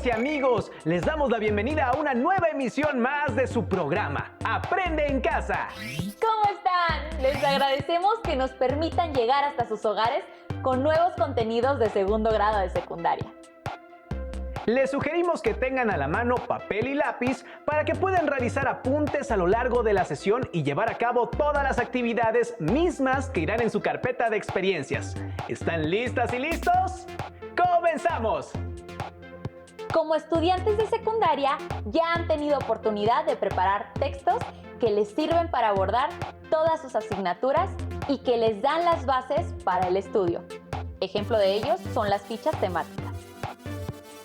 Amigas y amigos, les damos la bienvenida a una nueva emisión más de su programa, Aprende en Casa. ¿Cómo están? Les agradecemos que nos permitan llegar hasta sus hogares con nuevos contenidos de segundo grado de secundaria. Les sugerimos que tengan a la mano papel y lápiz para que puedan realizar apuntes a lo largo de la sesión y llevar a cabo todas las actividades mismas que irán en su carpeta de experiencias. ¿Están listas y listos? ¡Comenzamos! Como estudiantes de secundaria, ya han tenido oportunidad de preparar textos que les sirven para abordar todas sus asignaturas y que les dan las bases para el estudio. Ejemplo de ellos son las fichas temáticas.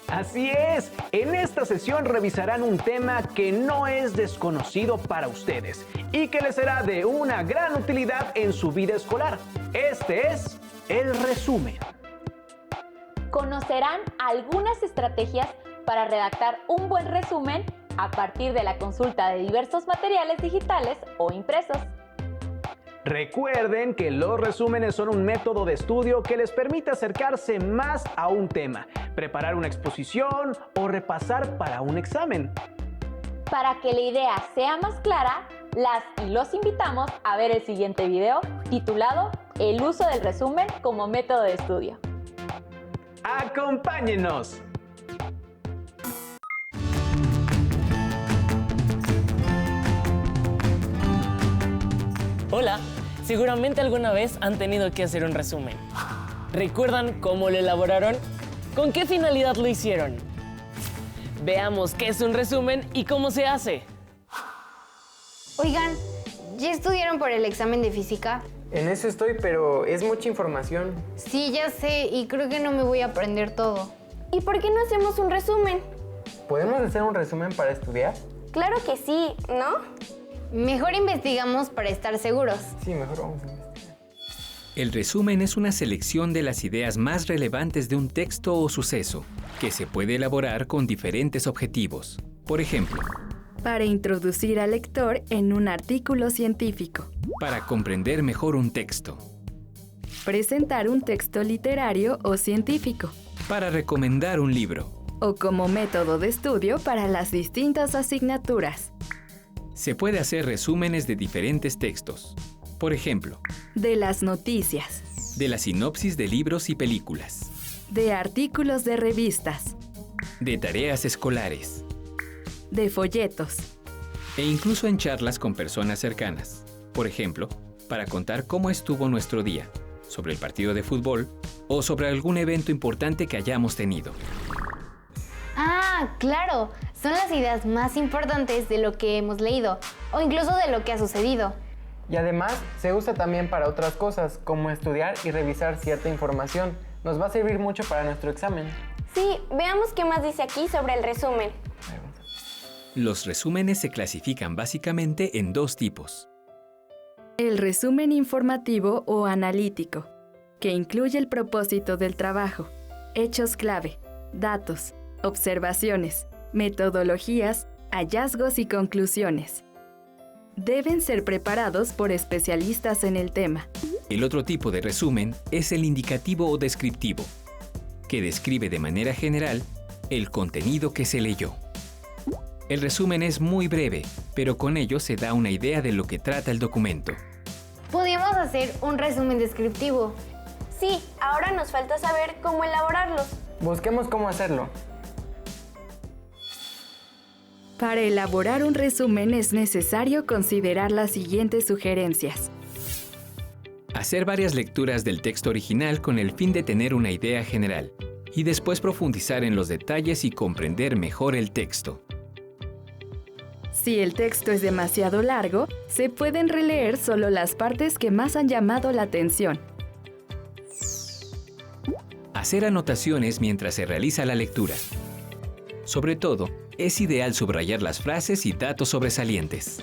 Así es, en esta sesión revisarán un tema que no es desconocido para ustedes y que les será de una gran utilidad en su vida escolar. Este es el resumen. Conocerán algunas estrategias para redactar un buen resumen a partir de la consulta de diversos materiales digitales o impresos. Recuerden que los resúmenes son un método de estudio que les permite acercarse más a un tema, preparar una exposición o repasar para un examen. Para que la idea sea más clara, las y los invitamos a ver el siguiente video titulado El uso del resumen como método de estudio. ¡Acompáñenos! Hola, seguramente alguna vez han tenido que hacer un resumen. ¿Recuerdan cómo lo elaboraron? ¿Con qué finalidad lo hicieron? Veamos qué es un resumen y cómo se hace. Oigan, ¿ya estudiaron por el examen de física? En eso estoy, pero es mucha información. Sí, ya sé, y creo que no me voy a aprender todo. ¿Y por qué no hacemos un resumen? ¿Podemos hacer un resumen para estudiar? Claro que sí, ¿no? Mejor investigamos para estar seguros. Sí, mejor vamos a investigar. El resumen es una selección de las ideas más relevantes de un texto o suceso, que se puede elaborar con diferentes objetivos. Por ejemplo, para introducir al lector en un artículo científico, para comprender mejor un texto, presentar un texto literario o científico, para recomendar un libro, o como método de estudio para las distintas asignaturas. Se puede hacer resúmenes de diferentes textos. Por ejemplo, de las noticias, de la sinopsis de libros y películas, de artículos de revistas, de tareas escolares, de folletos, e incluso en charlas con personas cercanas. Por ejemplo, para contar cómo estuvo nuestro día, sobre el partido de fútbol o sobre algún evento importante que hayamos tenido. Ah, claro, son las ideas más importantes de lo que hemos leído, o incluso de lo que ha sucedido. Y además, se usa también para otras cosas, como estudiar y revisar cierta información. Nos va a servir mucho para nuestro examen. Sí, veamos qué más dice aquí sobre el resumen. Los resúmenes se clasifican básicamente en dos tipos. El resumen informativo o analítico, que incluye el propósito del trabajo, hechos clave, datos, observaciones, metodologías, hallazgos y conclusiones. Deben ser preparados por especialistas en el tema. El otro tipo de resumen es el indicativo o descriptivo, que describe de manera general el contenido que se leyó. El resumen es muy breve, pero con ello se da una idea de lo que trata el documento. Podríamos hacer un resumen descriptivo. Sí, ahora nos falta saber cómo elaborarlos. Busquemos cómo hacerlo. Para elaborar un resumen es necesario considerar las siguientes sugerencias. Hacer varias lecturas del texto original con el fin de tener una idea general y después profundizar en los detalles y comprender mejor el texto. Si el texto es demasiado largo, se pueden releer solo las partes que más han llamado la atención. Hacer anotaciones mientras se realiza la lectura. Sobre todo, es ideal subrayar las frases y datos sobresalientes.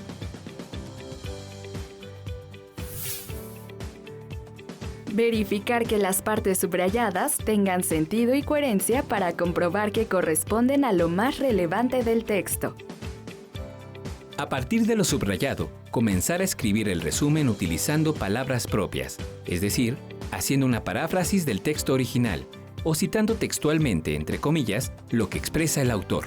Verificar que las partes subrayadas tengan sentido y coherencia para comprobar que corresponden a lo más relevante del texto. A partir de lo subrayado, comenzar a escribir el resumen utilizando palabras propias, es decir, haciendo una paráfrasis del texto original, o citando textualmente, entre comillas, lo que expresa el autor.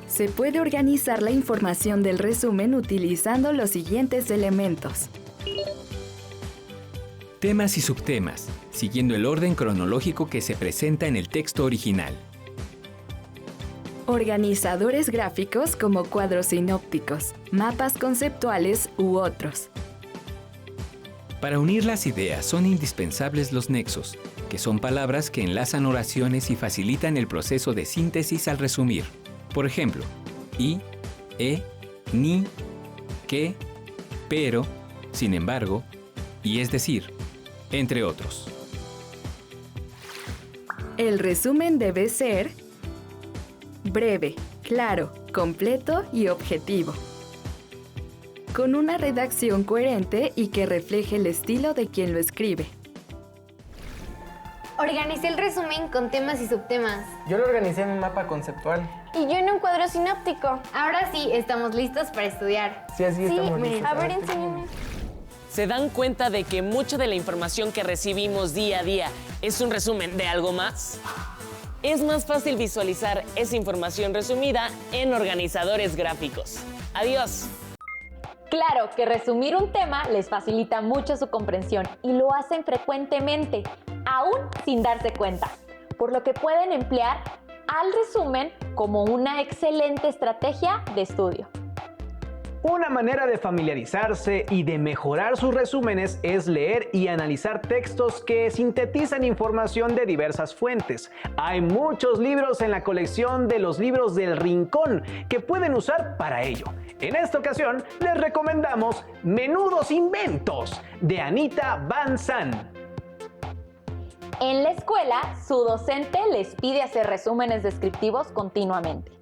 Se puede organizar la información del resumen utilizando los siguientes elementos. Temas y subtemas, siguiendo el orden cronológico que se presenta en el texto original. Organizadores gráficos como cuadros sinópticos, mapas conceptuales u otros. Para unir las ideas son indispensables los nexos, que son palabras que enlazan oraciones y facilitan el proceso de síntesis al resumir. Por ejemplo, y, ni, que, pero, sin embargo, y es decir, entre otros. El resumen debe ser breve, claro, completo y objetivo, con una redacción coherente y que refleje el estilo de quien lo escribe. Organicé el resumen con temas y subtemas. Yo lo organicé en un mapa conceptual. Y yo en un cuadro sinóptico. Ahora sí, estamos listos para estudiar. Sí, así estamos miren, listos. a ver, enséñame. ¿Se dan cuenta de que mucha de la información que recibimos día a día es un resumen de algo más? Es más fácil visualizar esa información resumida en organizadores gráficos. ¡Adiós! Claro que resumir un tema les facilita mucho su comprensión y lo hacen frecuentemente, aún sin darse cuenta, por lo que pueden emplear al resumen como una excelente estrategia de estudio. Una manera de familiarizarse y de mejorar sus resúmenes es leer y analizar textos que sintetizan información de diversas fuentes. Hay muchos libros en la colección de los libros del Rincón que pueden usar para ello. En esta ocasión les recomendamos Menudos Inventos de Anita Van Zandt. En la escuela, su docente les pide hacer resúmenes descriptivos continuamente.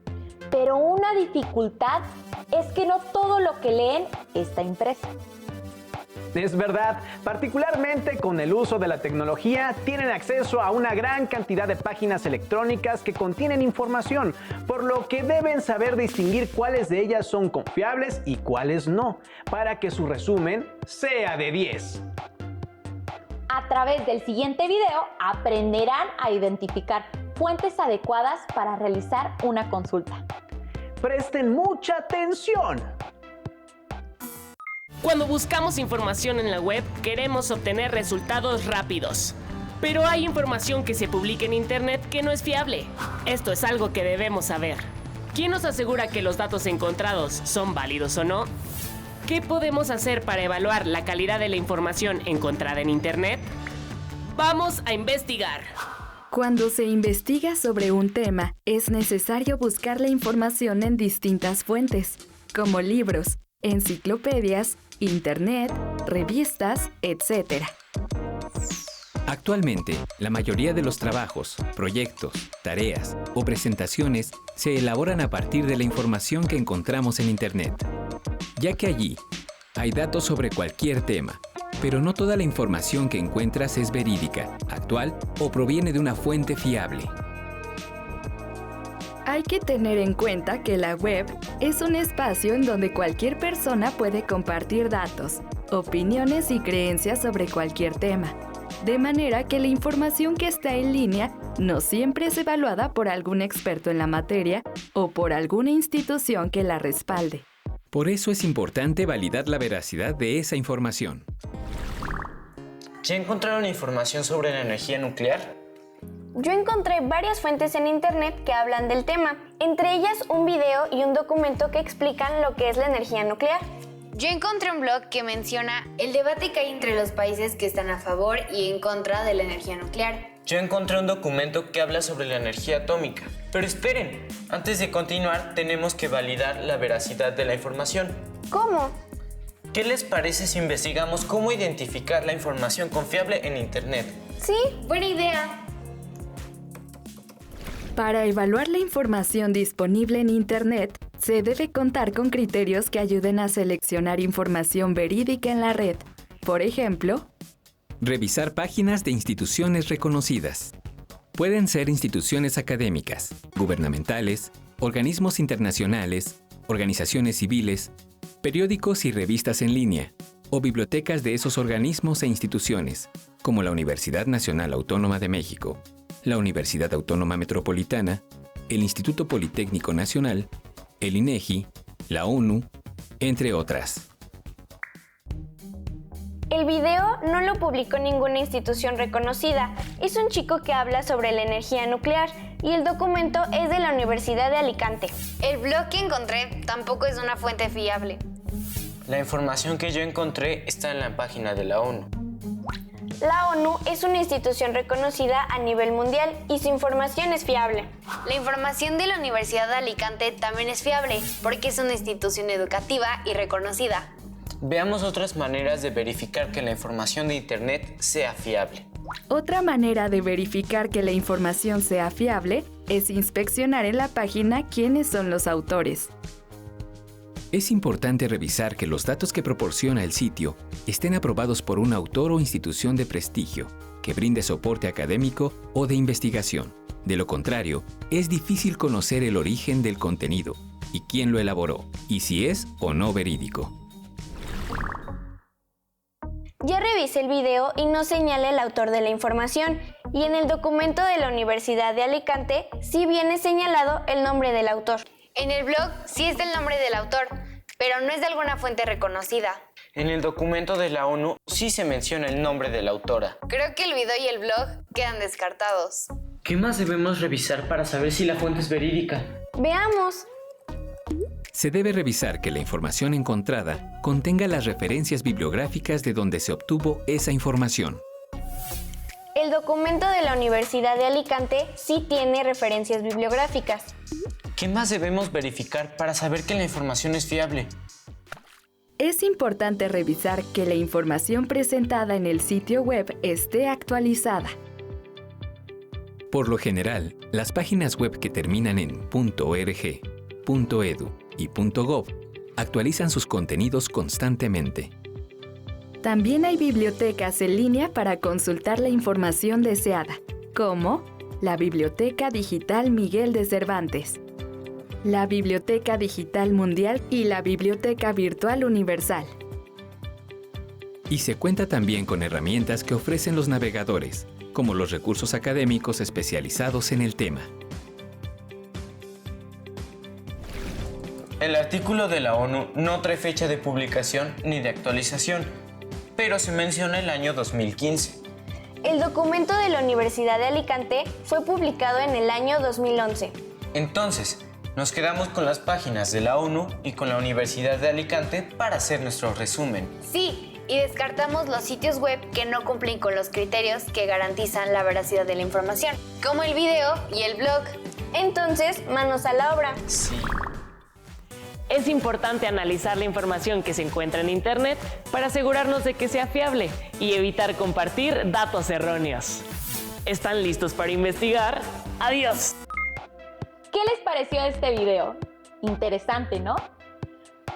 Pero una dificultad es que no todo lo que leen está impreso. Es verdad, particularmente con el uso de la tecnología, tienen acceso a una gran cantidad de páginas electrónicas que contienen información, por lo que deben saber distinguir cuáles de ellas son confiables y cuáles no, para que su resumen sea de 10. A través del siguiente video aprenderán a identificar fuentes adecuadas para realizar una consulta. Presten mucha atención. Cuando buscamos información en la web, queremos obtener resultados rápidos. Pero hay información que se publica en Internet que no es fiable. Esto es algo que debemos saber. ¿Quién nos asegura que los datos encontrados son válidos o no? ¿Qué podemos hacer para evaluar la calidad de la información encontrada en Internet? ¡Vamos a investigar! Cuando se investiga sobre un tema, es necesario buscar la información en distintas fuentes, como libros, enciclopedias, internet, revistas, etc. Actualmente, la mayoría de los trabajos, proyectos, tareas o presentaciones se elaboran a partir de la información que encontramos en Internet, ya que allí hay datos sobre cualquier tema, pero no toda la información que encuentras es verídica, actual o proviene de una fuente fiable. Hay que tener en cuenta que la web es un espacio en donde cualquier persona puede compartir datos, opiniones y creencias sobre cualquier tema, de manera que la información que está en línea no siempre es evaluada por algún experto en la materia o por alguna institución que la respalde. Por eso es importante validar la veracidad de esa información. ¿Ya encontraron información sobre la energía nuclear? Yo encontré varias fuentes en internet que hablan del tema, entre ellas un video y un documento que explican lo que es la energía nuclear. Yo encontré un blog que menciona el debate que hay entre los países que están a favor y en contra de la energía nuclear. Yo encontré un documento que habla sobre la energía atómica. Pero esperen, antes de continuar tenemos que validar la veracidad de la información. ¿Cómo? ¿Qué les parece si investigamos cómo identificar la información confiable en Internet? Sí, buena idea. Para evaluar la información disponible en Internet, se debe contar con criterios que ayuden a seleccionar información verídica en la red. Por ejemplo, revisar páginas de instituciones reconocidas. Pueden ser instituciones académicas, gubernamentales, organismos internacionales, organizaciones civiles, periódicos y revistas en línea, o bibliotecas de esos organismos e instituciones, como la Universidad Nacional Autónoma de México, la Universidad Autónoma Metropolitana, el Instituto Politécnico Nacional, el INEGI, la ONU, entre otras. El video no lo publicó ninguna institución reconocida. Es un chico que habla sobre la energía nuclear y el documento es de la Universidad de Alicante. El blog que encontré tampoco es una fuente fiable. La información que yo encontré está en la página de la ONU. La ONU es una institución reconocida a nivel mundial y su información es fiable. La información de la Universidad de Alicante también es fiable porque es una institución educativa y reconocida. Veamos otras maneras de verificar que la información de Internet sea fiable. Otra manera de verificar que la información sea fiable es inspeccionar en la página quiénes son los autores. Es importante revisar que los datos que proporciona el sitio estén aprobados por un autor o institución de prestigio que brinde soporte académico o de investigación. De lo contrario, es difícil conocer el origen del contenido y quién lo elaboró, y si es o no verídico. Ya revisé el video y no señala el autor de la información, y en el documento de la Universidad de Alicante sí viene señalado el nombre del autor. En el blog sí está el nombre del autor, pero no es de alguna fuente reconocida. En el documento de la ONU sí se menciona el nombre de la autora. Creo que el video y el blog quedan descartados. ¿Qué más debemos revisar para saber si la fuente es verídica? Veamos. Se debe revisar que la información encontrada contenga las referencias bibliográficas de donde se obtuvo esa información. El documento de la Universidad de Alicante sí tiene referencias bibliográficas. ¿Qué más debemos verificar para saber que la información es fiable? Es importante revisar que la información presentada en el sitio web esté actualizada. Por lo general, las páginas web que terminan en .org, .edu y .gov actualizan sus contenidos constantemente. También hay bibliotecas en línea para consultar la información deseada, como la Biblioteca Digital Miguel de Cervantes, la Biblioteca Digital Mundial y la Biblioteca Virtual Universal. Y se cuenta también con herramientas que ofrecen los navegadores, como los recursos académicos especializados en el tema. El artículo de la ONU no trae fecha de publicación ni de actualización, pero se menciona el año 2015. El documento de la Universidad de Alicante fue publicado en el año 2011. Entonces, nos quedamos con las páginas de la ONU y con la Universidad de Alicante para hacer nuestro resumen. Sí, y descartamos los sitios web que no cumplen con los criterios que garantizan la veracidad de la información, como el video y el blog. Entonces, manos a la obra. Sí. Es importante analizar la información que se encuentra en Internet para asegurarnos de que sea fiable y evitar compartir datos erróneos. ¿Están listos para investigar? ¡Adiós! ¿Qué les pareció este video? Interesante, ¿no?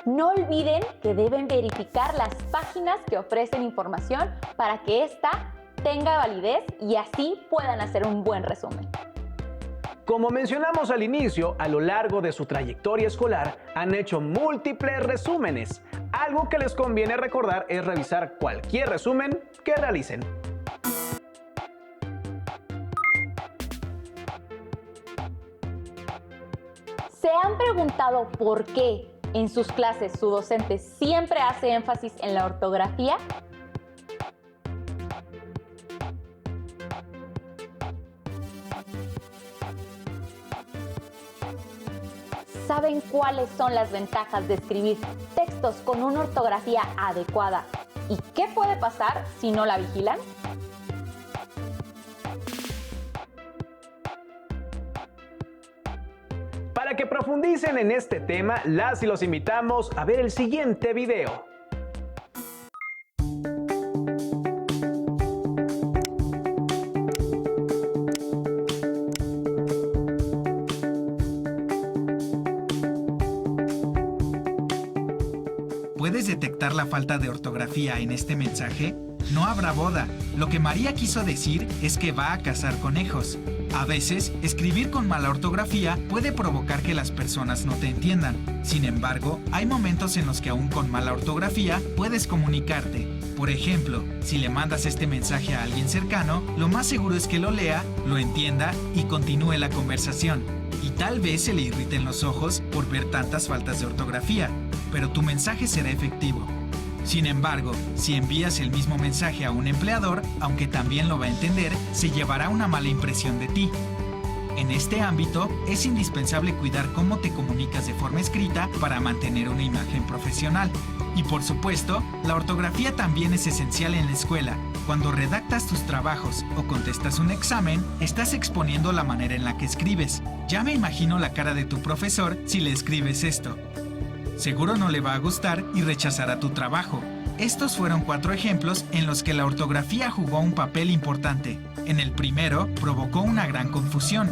No olviden que deben verificar las páginas que ofrecen información para que ésta tenga validez y así puedan hacer un buen resumen. Como mencionamos al inicio, a lo largo de su trayectoria escolar han hecho múltiples resúmenes. Algo que les conviene recordar es revisar cualquier resumen que realicen. ¿Se han preguntado por qué en sus clases su docente siempre hace énfasis en la ortografía? ¿Saben cuáles son las ventajas de escribir textos con una ortografía adecuada? ¿Y qué puede pasar si no la vigilan? Para que profundicen en este tema, las y los invitamos a ver el siguiente video. ¿Puedes detectar la falta de ortografía en este mensaje? No habrá boda. Lo que María quiso decir es que va a cazar conejos. A veces, escribir con mala ortografía puede provocar que las personas no te entiendan. Sin embargo, hay momentos en los que aún con mala ortografía puedes comunicarte. Por ejemplo, si le mandas este mensaje a alguien cercano, lo más seguro es que lo lea, lo entienda y continúe la conversación. Y tal vez se le irriten los ojos por ver tantas faltas de ortografía, pero tu mensaje será efectivo. Sin embargo, si envías el mismo mensaje a un empleador, aunque también lo va a entender, se llevará una mala impresión de ti. En este ámbito, es indispensable cuidar cómo te comunicas de forma escrita para mantener una imagen profesional. Y por supuesto, la ortografía también es esencial en la escuela. Cuando redactas tus trabajos o contestas un examen, estás exponiendo la manera en la que escribes. Ya me imagino la cara de tu profesor si le escribes esto. Seguro no le va a gustar y rechazará tu trabajo. Estos fueron 4 ejemplos en los que la ortografía jugó un papel importante. En el primero, provocó una gran confusión.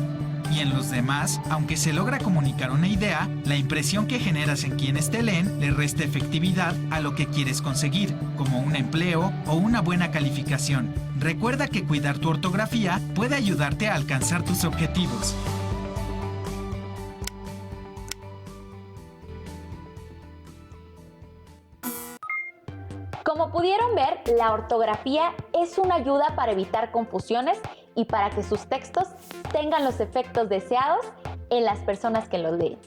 Y en los demás, aunque se logra comunicar una idea, la impresión que generas en quienes te leen le resta efectividad a lo que quieres conseguir, como un empleo o una buena calificación. Recuerda que cuidar tu ortografía puede ayudarte a alcanzar tus objetivos. Como pudieron ver, la ortografía es una ayuda para evitar confusiones y para que sus textos tengan los efectos deseados en las personas que los leen.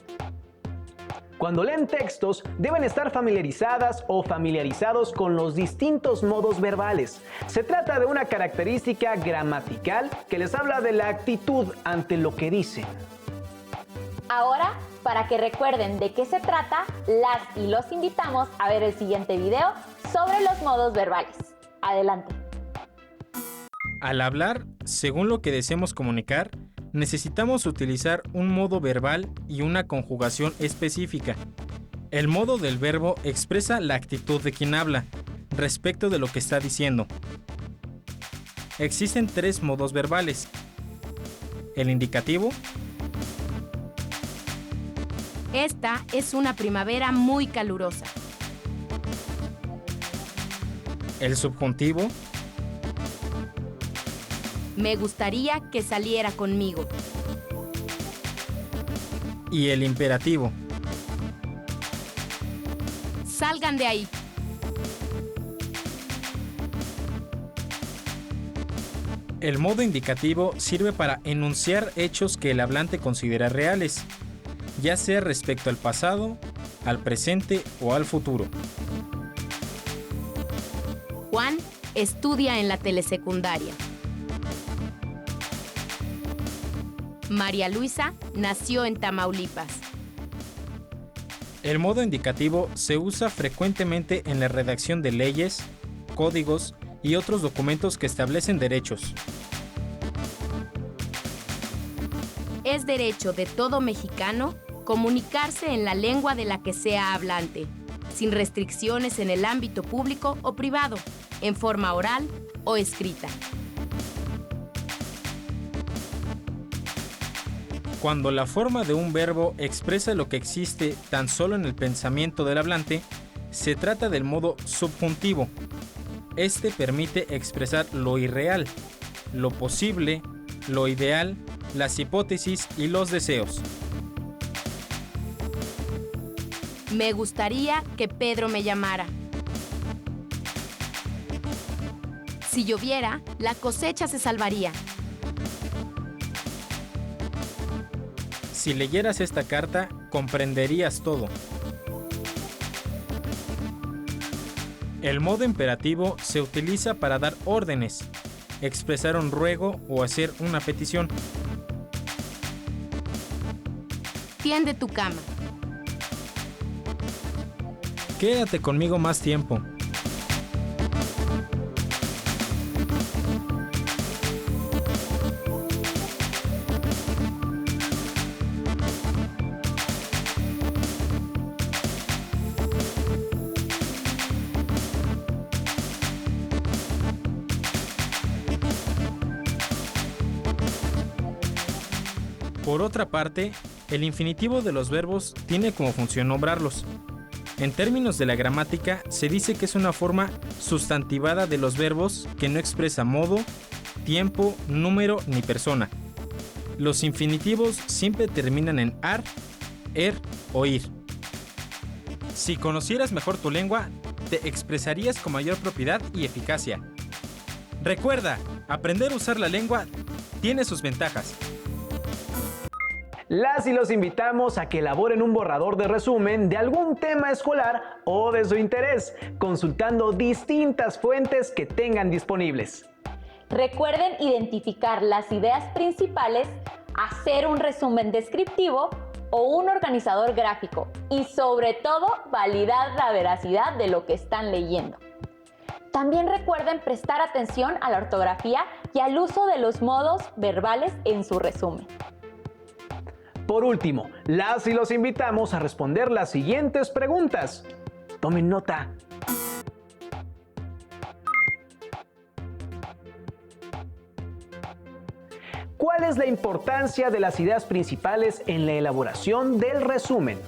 Cuando leen textos, deben estar familiarizadas o familiarizados con los distintos modos verbales. Se trata de una característica gramatical que les habla de la actitud ante lo que dicen. Ahora, para que recuerden de qué se trata, las y los invitamos a ver el siguiente video sobre los modos verbales. Adelante. Al hablar, según lo que deseemos comunicar, necesitamos utilizar un modo verbal y una conjugación específica. El modo del verbo expresa la actitud de quien habla respecto de lo que está diciendo. Existen 3 modos verbales: el indicativo. Esta es una primavera muy calurosa. El subjuntivo. Me gustaría que saliera conmigo. Y el imperativo. Salgan de ahí. El modo indicativo sirve para enunciar hechos que el hablante considera reales, ya sea respecto al pasado, al presente o al futuro. Juan estudia en la telesecundaria. María Luisa nació en Tamaulipas. El modo indicativo se usa frecuentemente en la redacción de leyes, códigos y otros documentos que establecen derechos. Es derecho de todo mexicano comunicarse en la lengua de la que sea hablante, sin restricciones en el ámbito público o privado, en forma oral o escrita. Cuando la forma de un verbo expresa lo que existe tan solo en el pensamiento del hablante, se trata del modo subjuntivo. Este permite expresar lo irreal, lo posible, lo ideal, las hipótesis y los deseos. Me gustaría que Pedro me llamara. Si lloviera, la cosecha se salvaría. Si leyeras esta carta, comprenderías todo. El modo imperativo se utiliza para dar órdenes, expresar un ruego o hacer una petición. Tiende tu cama. Quédate conmigo más tiempo. Por otra parte, el infinitivo de los verbos tiene como función nombrarlos. En términos de la gramática, se dice que es una forma sustantivada de los verbos que no expresa modo, tiempo, número ni persona. Los infinitivos siempre terminan en ar, er o ir. Si conocieras mejor tu lengua, te expresarías con mayor propiedad y eficacia. Recuerda, aprender a usar la lengua tiene sus ventajas. Las y los invitamos a que elaboren un borrador de resumen de algún tema escolar o de su interés, consultando distintas fuentes que tengan disponibles. Recuerden identificar las ideas principales, hacer un resumen descriptivo o un organizador gráfico y sobre todo validar la veracidad de lo que están leyendo. También recuerden prestar atención a la ortografía y al uso de los modos verbales en su resumen. Por último, las y los invitamos a responder las siguientes preguntas. Tomen nota. ¿Cuál es la importancia de las ideas principales en la elaboración del resumen?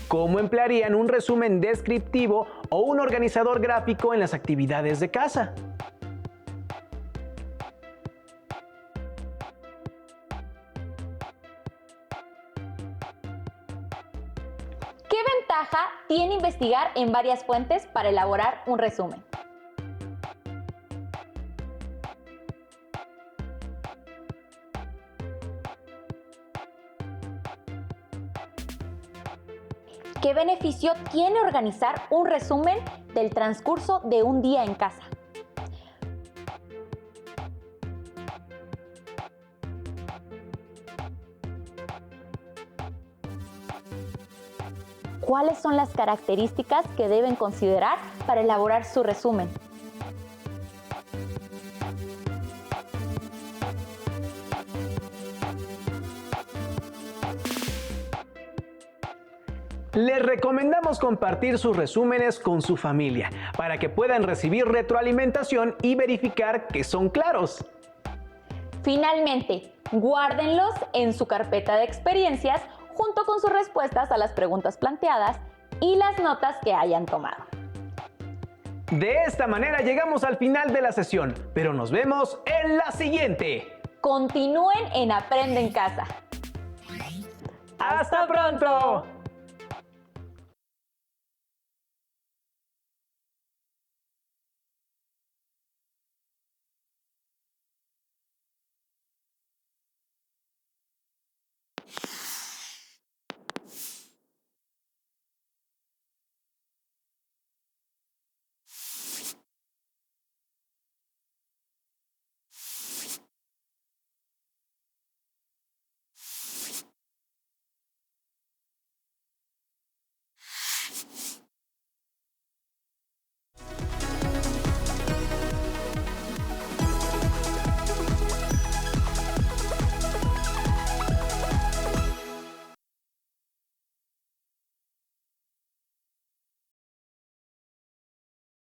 ¿Cómo emplearían un resumen descriptivo o un organizador gráfico en las actividades de casa? ¿Qué ventaja tiene investigar en varias fuentes para elaborar un resumen? ¿Qué beneficio tiene organizar un resumen del transcurso de un día en casa? ¿Cuáles son las características que deben considerar para elaborar su resumen? Les recomendamos compartir sus resúmenes con su familia para que puedan recibir retroalimentación y verificar que son claros. Finalmente, guárdenlos en su carpeta de experiencias junto con sus respuestas a las preguntas planteadas y las notas que hayan tomado. De esta manera llegamos al final de la sesión, pero nos vemos en la siguiente. Continúen en Aprende en Casa. ¡Hasta pronto!